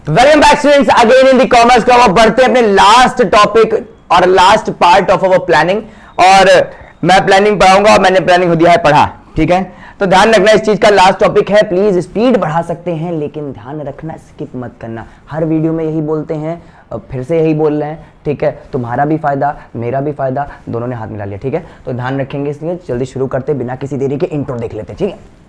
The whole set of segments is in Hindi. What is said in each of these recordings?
Welcome back students again in the commerce club. अब बढ़ते हैं अपने लास्ट टॉपिक और last part of our planning. और मैं प्लानिंग पढ़ाऊंगा और मैंने प्लानिंग दिया है पढ़ा, ठीक है। तो ध्यान रखना इस चीज का लास्ट टॉपिक है। प्लीज स्पीड बढ़ा सकते हैं लेकिन ध्यान रखना स्किप मत करना। हर वीडियो में यही बोलते हैं, फिर से यही बोल रहे हैं, ठीक है। तुम्हारा भी फायदा मेरा भी फायदा, दोनों ने हाथ मिला लिया, ठीक है। तो ध्यान रखेंगे, इसलिए जल्दी शुरू करते बिना किसी देरी के इंट्रो देख लेते, ठीक है।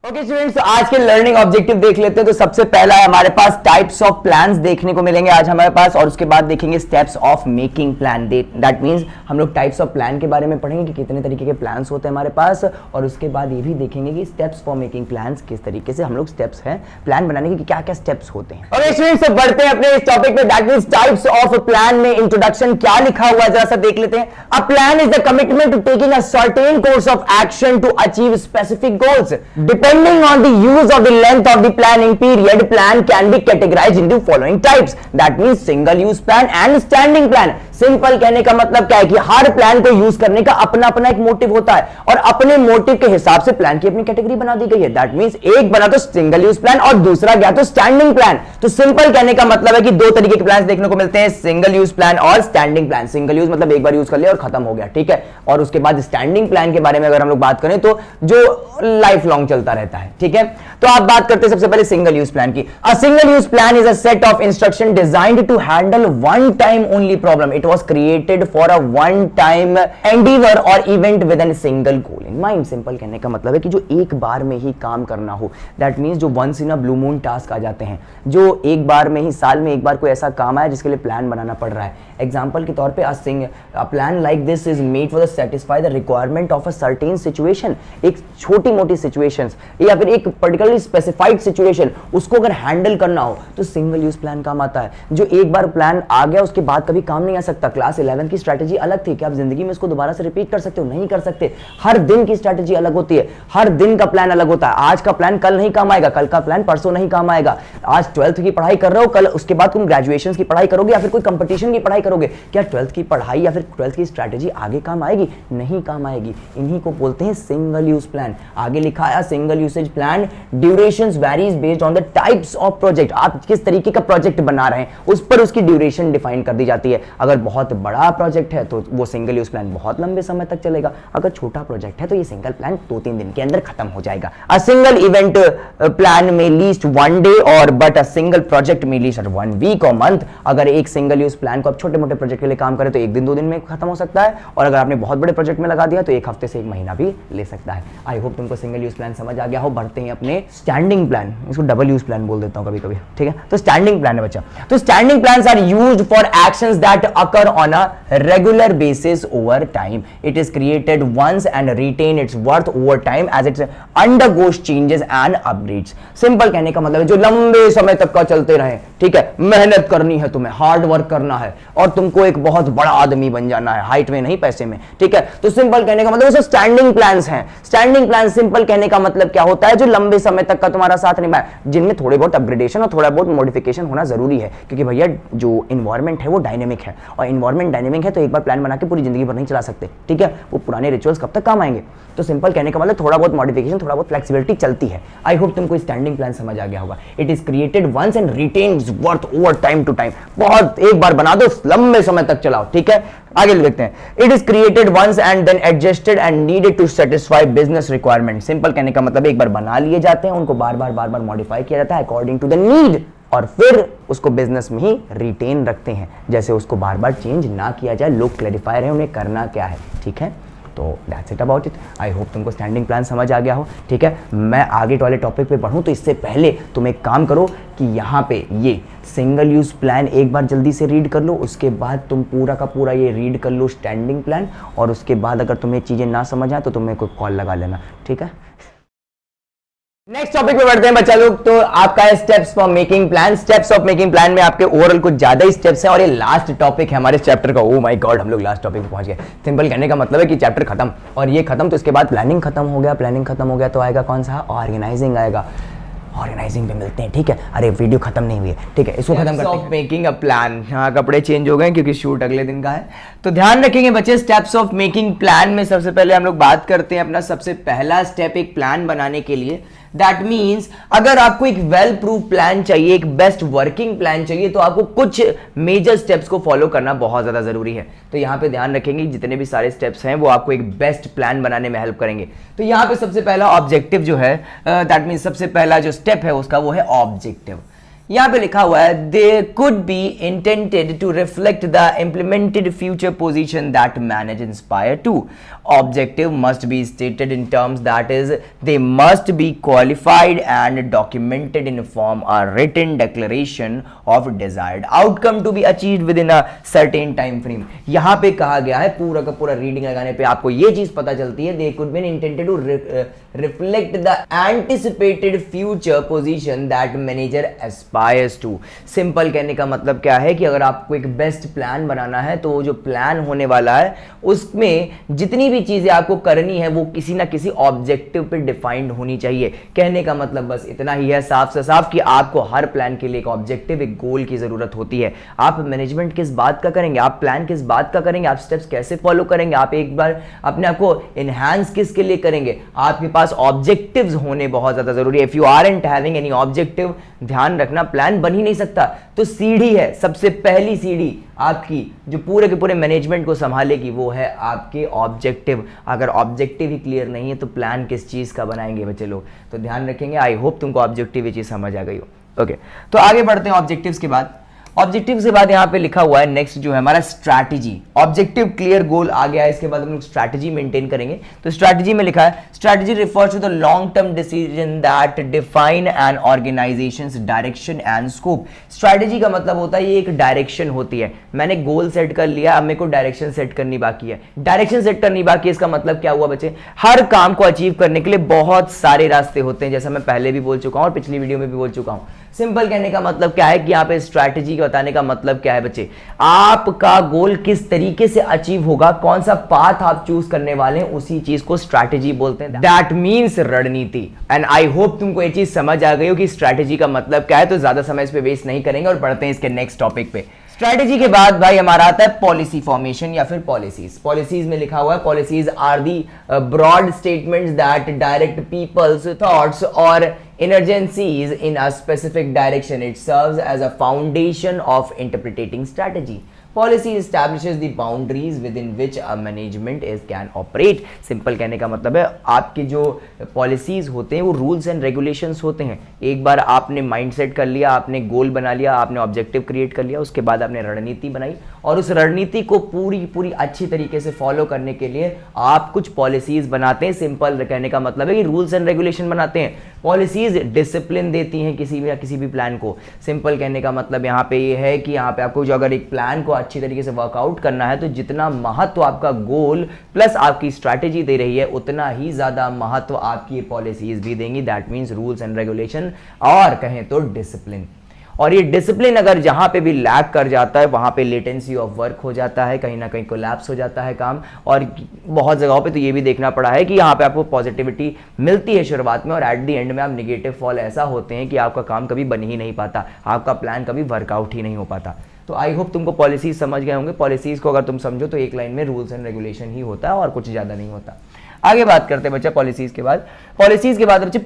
ओके स्टूडेंट्स, आज के लर्निंग ऑब्जेक्टिव देख लेते हैं। तो सबसे पहला है हमारे पास टाइप्स ऑफ प्लान्स देखने को मिलेंगे आज हमारे पास, और उसके बाद देखेंगे steps of making plan. That means हम लोग टाइप्स ऑफ प्लान के बारे में पढ़ेंगे कि कितने तरीके के प्लान्स होते हैं हमारे पास, और उसके बाद ये भी देखेंगे कि स्टेप्स फॉर मेकिंग प्लान्स किस तरीके से हम लोग स्टेप्स हैं प्लान बनाने के, क्या क्या स्टेप्स होते हैं। ओके स्टूडेंट्स, बढ़ते हैं अपने इस टॉपिक पे। That means types of plan में इंट्रोडक्शन क्या लिखा हुआ है जरा सा देख लेते हैं। A plan is the commitment to taking a certain course of action to achieve specific goals. Depending on the use of the length of the planning period, plan can be categorized into following types. That means single use plan and standing plan. Simple कहने का मतलब क्या है कि हर प्लान को यूज करने का अपना अपना एक मोटिव होता है, और अपने मोटिव के हिसाब से प्लान की अपनी कैटेगरी बना दी गई है। दैट मींस एक बना तो सिंगल यूज प्लान और दूसरा गया तो स्टैंडिंग प्लान। तो सिंपल कहने का मतलब है कि दो तरीके के प्लान देखने को मिलते हैं, सिंगल यूज प्लान और स्टैंडिंग प्लान। सिंगल यूज मतलब एक बार यूज कर लिया और खत्म हो गया, ठीक है। और उसके बाद स्टैंडिंग प्लान के बारे में अगर हम लोग बात करें तो जो लाइफ लॉन्ग चलता रहता है, ठीक है। तो आप बात करते हैं सबसे पहले सिंगल यूज प्लान की। A single use plan is a set of instruction designed to handle one time only problem. It was created for a one time endeavour or event with an single goal in mind. Simple कहने का मतलब है कि जो एक बार में ही काम करना हो। दैट मींस जो once in a blue moon task आ जाते हैं, जो एक बार में ही साल में एक बार कोई ऐसा काम आया जिसके लिए प्लान बनाना पड़ रहा है। एग्जांपल के तौर पे a plan like this is made for the satisfy the requirement of a certain situation. एक छोटी मोटी सिचुएशंस या फिर एक पर्टिकुलरली स्पेसिफाइड सिचुएशन, उसको अगर हैंडल करना हो तो सिंगल यूज प्लान काम आता है। जो एक बार प्लान आ गया उसके बाद कभी काम नहीं आ सकता। क्लास 11 की स्ट्रैटेजी अलग थी कि आप जिंदगी में इसको दोबारा से रिपीट कर सकते हो, नहीं कर सकते। हर दिन की स्ट्रैटेजी अलग होती है, हर दिन का प्लान अलग होता है। आज का प्लान कल नहीं काम आएगा, कल का प्लान परसों नहीं काम आएगा। आज 12th की पढ़ाई कर रहे हो, कल उसके बाद तुम ग्रेजुएशन की पढ़ाई करोगे या फिर कोई कंपटीशन की पढ़ाई करोगे, क्या 12th की पढ़ाई या फिर 12th की स्ट्रैटेजी आगे काम आएगी? नहीं काम आएगी। इन्हीं को बोलते हैं सिंगल यूज प्लान। आगे लिखा है single usage plan durations varies based on the types of project. आप किस तरीके का प्रोजेक्ट बना रहे हैं उस पर उसकी ड्यूरेशन डिफाइन कर दी जाती है। अगर बहुत बड़ा प्रोजेक्ट है तो वो सिंगल यूज प्लान बहुत लंबे समय तक चलेगा। अगर छोटा प्रोजेक्ट है तो ये सिंगल प्लान 2-3 दिन के अंदर खत्म हो जाएगा। अ सिंगल इवेंट प्लान में लीस्ट 1 डे और बट अ सिंगल प्रोजेक्ट में लीस्ट 1 वीक और मंथ। अगर एक सिंगल यूज प्लान को आप छोटे मोटे प्रोजेक्ट के लिए काम करें तो 1 दिन 2 दिन में खत्म हो सकता है, और अगर आपने बहुत बड़े प्रोजेक्ट में लगा दिया तो 1 हफ्ते से 1 महीना भी ले सकता है। आई होप तुमको सिंगल यूज प्लान समझ आ गया हो। बढ़ते हैं अपने स्टैंडिंग प्लान, इसको डबल यूज प्लान बोल देता हूं कभी कभी, ठीक है। तो स्टैंडिंग प्लान है बच्चा। तो standing plans are used for actions that occur on a regular basis over time. It is created once and retain its worth over time as it undergoes changes and upgrades. Simple कहने का मतलब है जो लंबे समय तक का चलते रहे, ठीक है। मेहनत करनी है तुम्हें, हार्ड वर्क करना है और तुमको एक बहुत बड़ा आदमी बन जाना है, हाइट में नहीं पैसे में, ठीक है। तो सिंपल कहने का मतलब स्टैंडिंग प्लान्स हैं। स्टैंडिंग प्लान सिंपल कहने का मतलब क्या होता है? जो लंबे समय तक का तुम्हारा साथ निभाए, जिनमें थोड़े बहुत अपग्रेडेशन और थोड़ा बहुत मॉडिफिकेशन होना जरूरी है, क्योंकि भैया जो इन्वायरमेंट है वो डायनेमिक है, और इन्वायरमेंट डायनेमिक है तो एक बार प्लान बना के पूरी जिंदगी भर नहीं चला सकते, ठीक है। वो पुराने रिचुअल्स कब तक काम आएंगे? तो सिंपल कहने का मतलब थोड़ा बहुत मॉडिफिकेशन, थोड़ा बहुत फ्लेक्सिबिलिटी चलती है। आई होप तुमको स्टैंडिंग प्लान समझ आ गया होगा। It is created once and retains worth over time to time. बहुत एक बार बना दो, लंबे समय तक चलाओ, ठीक है। आगे देखते हैं। It is created once and then adjusted and needed to satisfy business requirement. Simple कहने का मतलब एक बार बना लिए जाते हैं, उनको बार बार मॉडिफाई किया जाता है अकॉर्डिंग टू द नीड, और फिर उसको बिजनेस में ही रिटेन रखते हैं, जैसे उसको बार बार चेंज ना किया जाए। लोग क्लैरिफायर है, उन्हें करना क्या है, ठीक है। तो that's it about it. I hope तुमको स्टैंडिंग प्लान समझ आ गया हो, ठीक है। मैं आगे वाले टॉपिक पे बढ़ूं तो इससे पहले तुम एक काम करो कि यहाँ पे ये सिंगल यूज प्लान एक बार जल्दी से रीड कर लो, उसके बाद तुम पूरा का पूरा ये रीड कर लो स्टैंडिंग प्लान, और उसके बाद अगर तुम्हें चीज़ें ना समझ आए तो तुम्हें कोई कॉल लगा लेना, ठीक है। नेक्स्ट टॉपिक पे बढ़ते हैं बच्चा लोग। तो आपका है steps for making plan. Steps of making plan में आपके ओवरऑल कुछ ज्यादा ही स्टेप्स हैं, और ये लास्ट टॉपिक है हमारे चैप्टर का। ओ माय गॉड, हम लोग लास्ट टॉपिक पे पहुंच गए। सिंपल कहने का मतलब है कि चैप्टर खत्म, और ये खत्म तो इसके बाद प्लानिंग खत्म हो गया। प्लानिंग खत्म हो गया तो आएगा कौन सा? ऑर्गेनाइजिंग आएगा। ऑर्गेनाइजिंग पे मिलते हैं, ठीक है। अरे वीडियो खत्म नहीं हुई है, ठीक है, इसको खत्म करते हैं। मेकिंग अ प्लान, हाँ कपड़े चेंज हो गए क्योंकि शूट अगले दिन का है, तो ध्यान रखेंगे बच्चे। स्टेप्स ऑफ मेकिंग प्लान में सबसे पहले हम लोग बात करते हैं अपना सबसे पहला स्टेप एक प्लान बनाने के लिए। दैट मीन्स अगर आपको एक वेल प्रूफ प्लान चाहिए, एक बेस्ट वर्किंग प्लान चाहिए, तो आपको कुछ मेजर स्टेप्स को फॉलो करना बहुत ज्यादा जरूरी है। तो यहां पे ध्यान रखेंगे जितने भी सारे स्टेप्स हैं वो आपको एक बेस्ट प्लान बनाने में हेल्प करेंगे। तो यहां पे सबसे पहला ऑब्जेक्टिव जो है, दैट मीन्स सबसे पहला जो स्टेप है उसका वो है ऑब्जेक्टिव। यहां पे लिखा हुआ है they could be intended to reflect the implemented future position that manage inspire to. Objective must be stated in terms that is they must be qualified and documented in form a written declaration of desired outcome to be achieved within a certain time frame. यहां पे कहा गया है, पूरा का पूरा रीडिंग लगाने पे आपको ये चीज पता चलती है, they could be intended to reflect the anticipated future position that manager aspires to. Simple कहने का मतलब क्या है कि अगर आपको एक बेस्ट प्लान बनाना है तो वो जो प्लान होने वाला है उसमें जितनी भी चीजें आपको करनी है वो किसी ना किसी ऑब्जेक्टिव पे डिफाइंड होनी चाहिए। कहने का मतलब बस इतना ही है, साफ से साफ, कि आपको हर प्लान के लिए एक ऑब्जेक्टिव, एक गोल की जरूरत होती है। आप मैनेजमेंट किस बात का करेंगे, आप प्लान किस बात का करेंगे, आप स्टेप्स कैसे फॉलो करेंगे, आप एक बार अपने आप को एनहांस किसके लिए करेंगे, आपके पास ऑब्जेक्टिव्स होने बहुत ज्यादा जरूरी है। If you aren't having any objective, ध्यान रखना प्लान बन ही नहीं सकता। तो सीढ़ी है, सबसे पहली सीढ़ी आपकी जो पूरे के पूरे मैनेजमेंट को संभालेगी वो है आपके ऑब्जेक्टिव। अगर ऑब्जेक्टिव ही क्लियर नहीं है तो प्लान किस चीज का बनाएंगे बच्चे लोग। तो ध्यान रखेंगे। आई होप तुमको ऑब्जेक्टिव ये चीज समझ आ गई हो। ओके, तो आगे बढ़ते हैं ऑब्जेक्टिव्स के बाद। ऑब्जेक्टिव से बाद यहां पे लिखा हुआ है नेक्स्ट जो है हमारा स्ट्रैटेजी। ऑब्जेक्टिव क्लियर गोल आ गया है, इसके बाद हम लोग स्ट्रैटेजी मेंटेन करेंगे। तो स्ट्रैटेजी में लिखा है strategy refers to the long term decision that define an organisation's direction and scope. Strategy का मतलब होता है ये एक डायरेक्शन होती है। मैंने गोल सेट कर लिया, अब मेरे को डायरेक्शन सेट करनी बाकी है। डायरेक्शन सेट करनी बाकी है, इसका मतलब क्या हुआ बच्चे, हर काम को अचीव करने के लिए बहुत सारे रास्ते होते हैं, जैसा मैं पहले भी बोल चुका हूं और पिछली वीडियो में भी बोल चुका हूं। सिंपल कहने का मतलब क्या है कि यहाँ पे स्ट्रैटेजी बताने का मतलब क्या है बच्चे, आपका गोल किस तरीके से अचीव होगा, कौन सा पाथ आप चूज करने वाले हैं, उसी चीज को स्ट्रैटेजी बोलते हैं। दैट मीन्स रणनीति। एंड आई होप तुमको ये चीज समझ आ गई हो कि स्ट्रैटेजी का मतलब क्या है। तो ज्यादा समय इस पे वेस्ट नहीं करेंगे और बढ़ते हैं इसके नेक्स्ट टॉपिक पे। स्ट्रैटेजी के बाद भाई हमारा आता है पॉलिसी फॉर्मेशन या फिर पॉलिसीज। पॉलिसीज में लिखा हुआ है policies are the broad statements that direct people's thoughts और emergencies in a specific direction. It serves as a foundation of interpreting strategy. Policy establishes the boundaries within which a management can operate. Simple कहने का मतलब है आपके जो पॉलिसीज होते हैं वो रूल्स एंड रेगुलेशंस होते हैं। एक बार आपने माइंडसेट कर लिया, आपने गोल बना लिया, आपने ऑब्जेक्टिव क्रिएट कर लिया, उसके बाद आपने रणनीति बनाई और उस रणनीति को पूरी अच्छी तरीके से फॉलो करने के लिए आप कुछ पॉलिसीज बनाते हैं। सिंपल कहने का मतलब है कि रूल्स एंड रेगुलेशन बनाते हैं। पॉलिसीज डिसिप्लिन देती हैं किसी भी प्लान को। सिंपल कहने का मतलब यहाँ पे ये है कि यहाँ पे आपको जो अगर एक प्लान को अच्छी तरीके से वर्कआउट करना है तो जितना महत्व आपका गोल प्लस आपकी स्ट्रैटेजी दे रही है उतना ही ज्यादा महत्व आपकी पॉलिसीज भी देंगी। That means rules and regulation और कहें तो डिसिप्लिन। और ये डिसिप्लिन अगर जहां पे भी लैक कर जाता है वहां पे लेटेंसी ऑफ वर्क हो जाता है, कहीं ना कहीं कोलैप्स हो जाता है काम। और बहुत जगहों पे तो ये भी देखना पड़ा है कि यहाँ पे आपको पॉजिटिविटी मिलती है शुरुआत में और एट द एंड में आप निगेटिव फॉल ऐसा होते हैं कि आपका काम कभी बन ही नहीं पाता, आपका प्लान कभी वर्कआउट ही नहीं हो पाता। तो आई होप तुमको पॉलिसीज समझ गए होंगे। पॉलिसीज को अगर तुम समझो तो एक लाइन में रूल्स एंड रेगुलेशन ही होता है और कुछ ज्यादा नहीं होता। आगे बात करते हैं बच्चा पॉलिसीज के बाद। पॉलिसीज के बाद बच्चे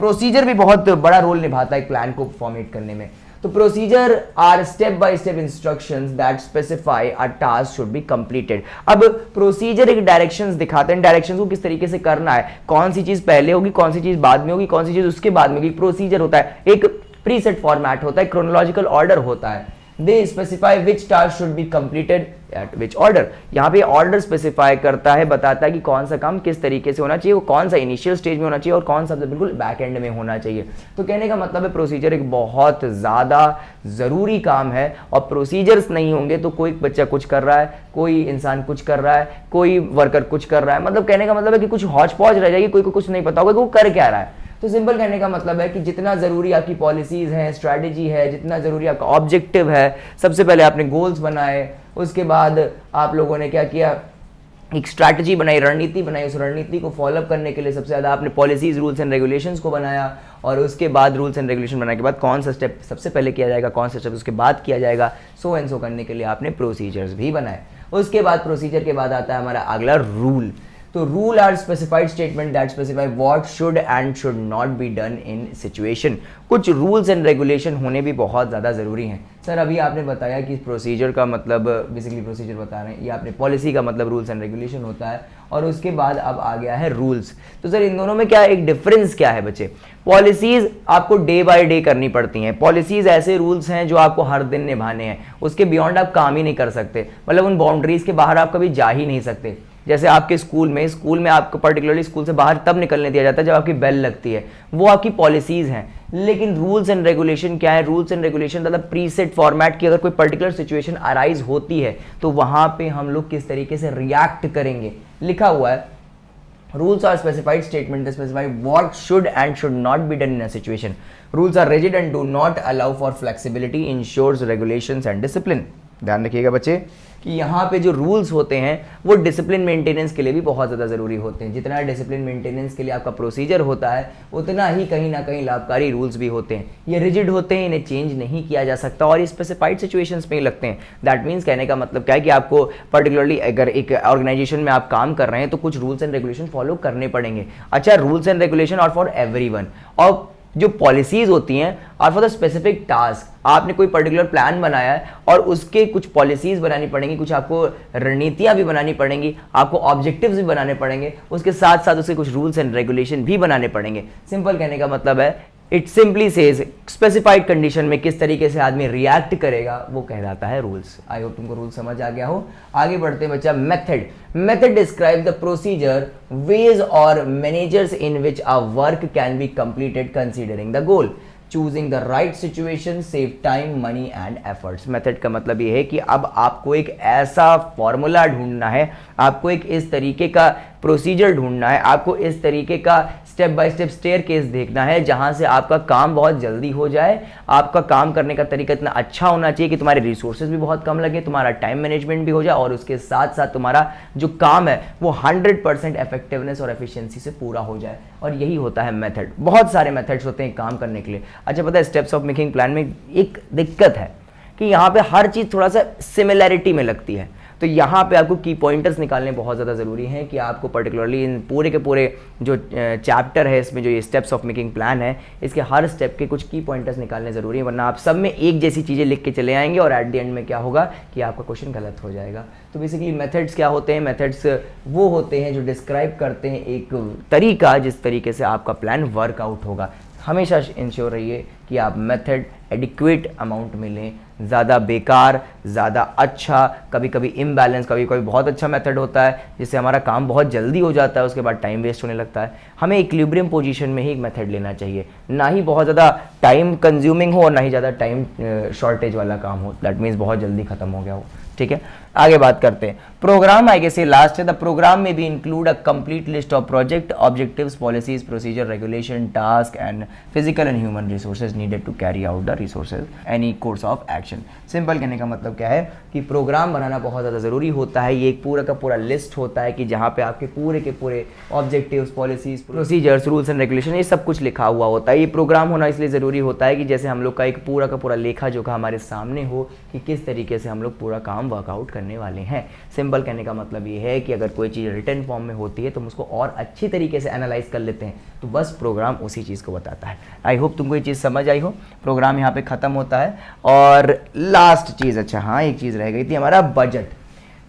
प्रोसीजर भी बहुत बड़ा रोल निभाता है एक प्लान को फॉर्मेट करने में। तो procedure are step by step instructions that specify a task should be completed. अब प्रोसीजर एक डायरेक्शंस दिखाते हैं, डायरेक्शंस को किस तरीके से करना है, कौन सी चीज पहले होगी, कौन सी चीज बाद में होगी, कौन सी चीज उसके बाद में होगी। प्रोसीजर होता है, एक प्रीसेट फॉर्मेट होता है, क्रोनोलॉजिकल ऑर्डर होता है। They specify which task should be completed at which order. यहाँ पे ऑर्डर स्पेसिफाई करता है, बताता है कि कौन सा काम किस तरीके से होना चाहिए, वो कौन सा इनिशियल स्टेज में होना चाहिए और कौन सा बिल्कुल बैक एंड में होना चाहिए। तो कहने का मतलब है प्रोसीजर एक बहुत ज़्यादा ज़रूरी काम है और प्रोसीजर्स नहीं होंगे तो कोई बच्चा कुछ कर रहा है, कोई इंसान कुछ कर रहा है, कोई वर्कर कुछ कर रहा है, मतलब कहने का मतलब है कि कुछ हौच पौच रह जाएगी, कोई को कुछ नहीं पता होगा कि वो कर क्या रहा है। तो सिंपल कहने का मतलब है कि जितना जरूरी आपकी पॉलिसीज हैं, स्ट्रैटेजी है, जितना जरूरी आपका ऑब्जेक्टिव है, सबसे पहले आपने गोल्स बनाए, उसके बाद आप लोगों ने क्या किया, एक स्ट्रैटेजी बनाई, रणनीति बनाई, उस रणनीति को फॉलोअप करने के लिए सबसे ज़्यादा आपने पॉलिसीज, रूल्स एंड रेगुलेशंस को बनाया, और उसके बाद रूल्स एंड रेगुलेशन बनाने के बाद कौन सा स्टेप सबसे पहले किया जाएगा, कौन सा स्टेप उसके बाद किया जाएगा, सो एंड सो करने के लिए आपने प्रोसीजर्स भी बनाए। उसके बाद प्रोसीजर के बाद आता है हमारा अगला रूल। तो rule are specified statement that specify what should and should not be done in situation. कुछ रूल्स एंड रेगुलेशन होने भी बहुत ज़्यादा ज़रूरी हैं। सर अभी आपने बताया कि प्रोसीजर का मतलब, बेसिकली प्रोसीजर बता रहे हैं, ये आपने पॉलिसी का मतलब रूल्स एंड रेगुलेशन होता है, और उसके बाद अब आ गया है रूल्स। तो सर इन दोनों में क्या एक डिफरेंस क्या है बच्चे? पॉलिसीज आपको डे बाय डे करनी पड़ती हैं। पॉलिसीज ऐसे रूल्स हैं जो आपको हर दिन निभाने हैं, उसके बियॉन्ड आप काम ही नहीं कर सकते, मतलब उन बाउंड्रीज के बाहर आप कभी जा ही नहीं सकते। जैसे आपके स्कूल में आपको पर्टिकुलरली स्कूल से बाहर तब निकलने दिया जाता है जब आपकी बेल लगती है, वो आपकी पॉलिसीज हैं। लेकिन रूल्स एंड रेगुलेशन क्या है? रूल्स एंड रेगुलेशन मतलब प्रीसेट फॉर्मेट की अगर कोई पर्टिकुलर सिचुएशन अराइज होती है तो वहां पे हम लोग किस तरीके से रिएक्ट करेंगे, लिखा हुआ है। Rules are specified statement that specify what should and should not be done in a situation. Rules are rigid and do not allow for flexibility, ensures regulations and discipline. ध्यान रखिएगा बच्चे कि यहाँ पे जो रूल्स होते हैं वो डिसिप्लिन मेंटेनेंस के लिए भी बहुत ज़्यादा ज़रूरी होते हैं। जितना डिसिप्लिन मेंटेनेंस के लिए आपका प्रोसीजर होता है उतना ही कहीं ना कहीं लाभकारी रूल्स भी होते हैं। ये रिजिड होते हैं, इन्हें चेंज नहीं किया जा सकता, और ये स्पेसिफाइड सिचुएशंस में ही लगते हैं। दैट मीन्स कहने का मतलब क्या है कि आपको पर्टिकुलरली अगर एक ऑर्गेनाइजेशन में आप काम कर रहे हैं तो कुछ रूल्स एंड रेगुलेशन फॉलो करने पड़ेंगे। अच्छा, रूल्स एंड रेगुलेशन और फॉर एवरीवन, और जो पॉलिसीज होती हैं और फॉर द स्पेसिफिक टास्क। आपने कोई पर्टिकुलर प्लान बनाया है और उसके कुछ पॉलिसीज बनानी पड़ेंगी, कुछ आपको रणनीतियां भी बनानी पड़ेंगी, आपको ऑब्जेक्टिव्स भी बनाने पड़ेंगे, उसके साथ साथ उसके कुछ रूल्स एंड रेगुलेशन भी बनाने पड़ेंगे। सिंपल कहने का मतलब है, it simply says specified condition में किस तरीके से आदमी रिएक्ट करेगा वो कहलाता है रूल्स। आई होप तुमको रूल समझ आ गया हो। आगे बढ़ते हैं बच्चा, method describe the procedure, ways or managers in which a work can be completed considering the goal, choosing the right situation, save time, money and efforts. Method का मतलब ये है कि अब आपको एक ऐसा फॉर्मूला ढूंढना है, आपको एक इस तरीके का प्रोसीजर ढूंढना है, आपको इस तरीके का स्टेप बाय स्टेप स्टेयरकेस देखना है जहां से आपका काम बहुत जल्दी हो जाए। आपका काम करने का तरीका इतना अच्छा होना चाहिए कि तुम्हारे रिसोर्सेज भी बहुत कम लगे, तुम्हारा टाइम मैनेजमेंट भी हो जाए, और उसके साथ साथ तुम्हारा जो काम है वो 100% इफेक्टिवनेस और एफिशिएंसी से पूरा हो जाए। और यही होता है मेथड। बहुत सारे मेथड्स होते हैं काम करने के लिए। अच्छा, पता है स्टेप्स ऑफ मेकिंग प्लान में एक दिक्कत है कि यहाँ पे हर चीज़ थोड़ा सा सिमिलैरिटी में लगती है। तो यहाँ पे आपको की पॉइंटर्स निकालने बहुत ज़्यादा ज़रूरी हैं कि आपको पर्टिकुलरली इन पूरे के पूरे जो चैप्टर है इसमें जो ये स्टेप्स ऑफ मेकिंग प्लान है, इसके हर स्टेप के कुछ की पॉइंटर्स निकालने ज़रूरी है, वरना आप सब में एक जैसी चीज़ें लिख के चले आएंगे और एट द एंड में क्या होगा कि आपका क्वेश्चन गलत हो जाएगा। तो बेसिकली मेथड्स क्या होते हैं? मेथड्स वो होते हैं जो डिस्क्राइब करते हैं एक तरीका जिस तरीके से आपका प्लान वर्कआउट होगा। हमेशा इंश्योर रहिए कि आप मेथड एडिक्वेट अमाउंट में लें, ज़्यादा बेकार, ज़्यादा अच्छा, कभी कभी इम्बैलेंस, कभी कभी बहुत अच्छा मेथड होता है जिससे हमारा काम बहुत जल्दी हो जाता है, उसके बाद टाइम वेस्ट होने लगता है। हमें इक्विलिब्रियम पोजीशन में ही एक मेथड लेना चाहिए, ना ही बहुत ज़्यादा टाइम कंज्यूमिंग हो और ना ही ज़्यादा टाइम शॉर्टेज वाला काम हो, दैट मीन्स बहुत जल्दी खत्म हो गया हो। ठीक है, आगे बात करते हैं। प्रोग्राम आई गेस ये लास्ट है। द प्रोग्राम में भी include a complete list of project, objectives, policies, procedure, regulation, task and physical and human resources needed to carry out the resources any course of action. Simple कहने का मतलब क्या है कि प्रोग्राम बनाना बहुत ज़्यादा ज़रूरी होता है। ये एक पूरा का पूरा लिस्ट होता है कि जहाँ पे आपके पूरे के पूरे objectives, policies, procedures, rules and regulation ये सब कुछ लिखा हुआ होता है। ये प्रोग्राम होना इसलिए ज़रूरी होता है कि जैसे हम लोग का एक पूरा का पूरा लेखा जोखा हमारे सामने हो कि किस तरीके से हम लोग पूरा काम वर्कआउट करने वाले हैं। सिंपल कहने का मतलब ये है कि अगर कोई चीज़ रिटन फॉर्म में होती है तो हम उसको और अच्छी तरीके से एनालाइज कर लेते हैं, तो बस प्रोग्राम उसी चीज़ को बताता है। आई होप तुमको ये चीज़ समझ आई हो। प्रोग्राम यहाँ पे ख़त्म होता है। और लास्ट चीज़, अच्छा हाँ, एक चीज़ रह गई थी, हमारा बजट।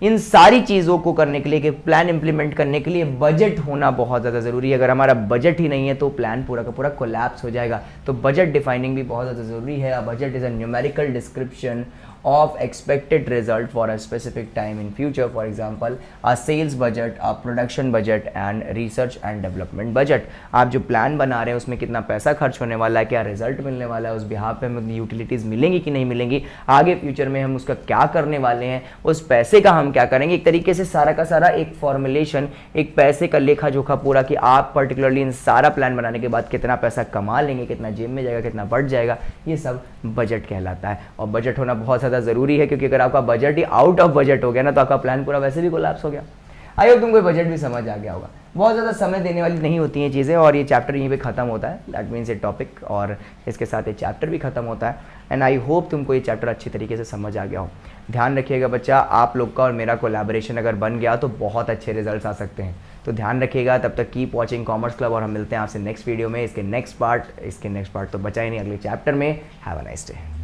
इन सारी चीज़ों को करने के लिए, कि प्लान इंप्लीमेंट करने के लिए बजट होना बहुत ज़्यादा ज़रूरी है। अगर हमारा बजट ही नहीं है तो प्लान पूरा का पूरा कोलैप्स हो जाएगा। तो बजट डिफाइनिंग भी बहुत ज़्यादा ज़रूरी है। Budget is a numerical description of expected result for a specific time in future, for example a sales budget, a production budget and research and development budget। आप जो प्लान बना रहे हैं उसमें कितना पैसा खर्च होने वाला है, क्या रिजल्ट मिलने वाला है, उस बिहाफ पे हमें यूटिलिटीज़ मिलेंगी कि नहीं मिलेंगी, आगे फ्यूचर में हम उसका क्या करने वाले हैं, उस पैसे का हम क्या करेंगे। एक तरीके से सारा का सारा एक फॉर्मुलेशन, एक पैसे का लेखा जोखा पूरा, कि आप पर्टिकुलरली इन सारा प्लान बनाने के बाद कितना पैसा कमा लेंगे, कितना जेब में जाएगा, कितना बढ़ जाएगा, ये सब बजट कहलाता है। और बजट होना बहुत ज़्यादा ज़रूरी है, क्योंकि अगर आपका budget he out of budget हो गया ना तो आपका प्लान पूरा वैसे भी कोलैप्स हो गया। आई होप तुमको बजट भी समझ आ गया होगा। बहुत ज़्यादा समय देने वाली नहीं होती हैं चीज़ें, और ये चैप्टर यहीं पे ख़त्म होता है, दैट मीन्स ये टॉपिक, और इसके साथ ये चैप्टर भी ख़त्म होता है। एंड आई होप तुमको ये चैप्टर अच्छी तरीके से समझ आ गया हो। ध्यान रखिएगा बच्चा, आप लोग का और मेरा कोलैबोरेशन अगर बन गया तो बहुत अच्छे रिजल्ट्स आ सकते हैं। तो ध्यान रखिएगा, तब तक कीप वॉचिंग कॉमर्स क्लब, और हम मिलते हैं आपसे नेक्स्ट वीडियो में। इसके नेक्स्ट पार्ट तो बचा ही नहीं, अगले चैप्टर में। Have a nice day.